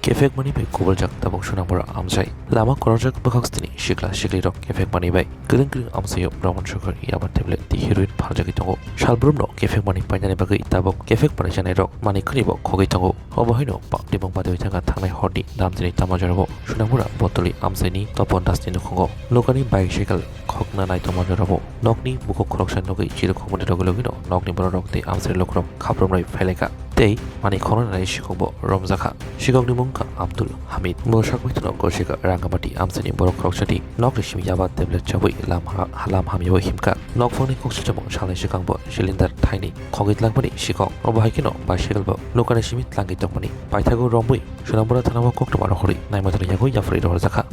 Kefek mani bai kubal jak tabok sunang bora amsai. Lama korojak bakak stini shikla shikli rok kefek mani bai. Kering kering amsai Brahman Sugar yabat tablet di heroin paljaki tongo. Shalbrum no kefek mani panjani bagai tabok kefek mani janai rok mani kunibo kogi tongo. Obohino pak dibong padoi tanga tangai hordi dam jeni tamajarago. Sunang bora botoli amsai ni topon das ni nukongo. Lokani bicycle khokna nai tamajarago. Nokni buko koroksan nogai chiru khomoni rogologino nokni bora rokte amsai lokrok khaprom rai phaileka. Tei mani khono nai shikongbo romjaka. Shikongni mungka Abdul Hamid Moshak Mitno Goshika Rangamati Amsani Borok Roksati Nok Rishmi Yabat Tablet Chawi Lam Hamiyo Himka Nok Phone Koksamo Shalai Shikangbo Shilinder Tiny Kogit Langmani Shikong Obahikino by Shigalbo Lokana Shimit Langi Tokmani Paitago Romui Shunamura Tanama Koktomara Hori Naimatan Yago Yafri Rozaka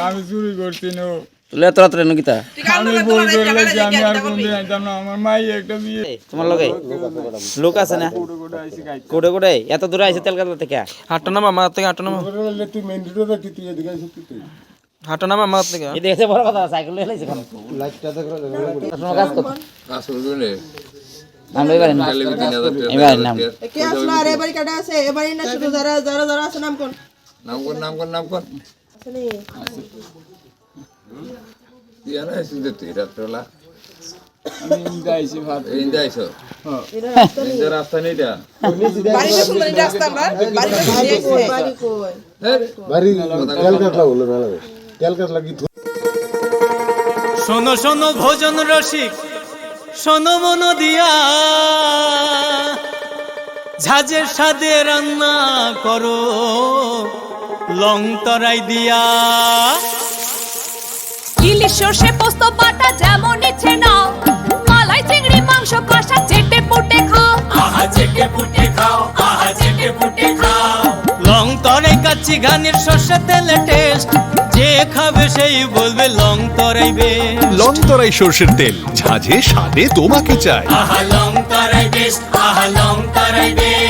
আমি চুরি করছি না তুলে তোরা তোরা নকিতা আমি বই করলে যে আমি আর কোন দিন আইতাম না আমার মাই একটা বিয়ে তোমার লগে লোক আছে না কোড়ে কোড়ে এত দূরে আইছে তেলকাতলা থেকে হাঁটো না মামা থেকে হাঁটো না করলে তুই মেন রোডে কি তুই এদিকে আইছিস তুই হাঁটো না মামা থেকে এই দেখতে বড় কথা সাইকেল লয়ে লাইছে কোন লাইটটা দেখো তোমার কাজ কর কাজ করবে না নাম লই পারেন এবারে নাম কে আসলো আর এবারে কাটা আছে এবারে না শুধু যারা যারা যারা আছে নাম কোন নাম কর আসলে দিয়া না শুনতে তুই রাত্রবেলা আমি ইন্দাইছি ভাত ইন্দা আইছো এটা রাস্তা নেই ইন্দা রাস্তা নেইটা বাড়িতে শুনলেন রাস্তা আমরা বাড়ি কই বাড়ি তেল কাটলা হলো না লাগে তেল কাটলা কি শোনো শোনো ভোজন রসিক শোনো মন দিয়া ঝাঁঝের স্বাদে রান্না করো লং তরাই দিয়া ইলিশ সর্ষে পোস্ত বাটা যেমন ইচ্ছে নাও মালাই চিংড়ি মাংস কষা চেটে পুটে খাও আহা চেটে পুটে খাও আহা চেটে পুটে খাও লং তরাই কাচ্চি ঘানির সর্ষে তেলে টেস্ট যে খাবে সেই বলবে লং তরাই বেশ লং তরাই সরষের তেল ঝাঁঝে স্বাদে তোমাকে চাই আহা লং তরাই বেশ আহা লং তরাই বেশ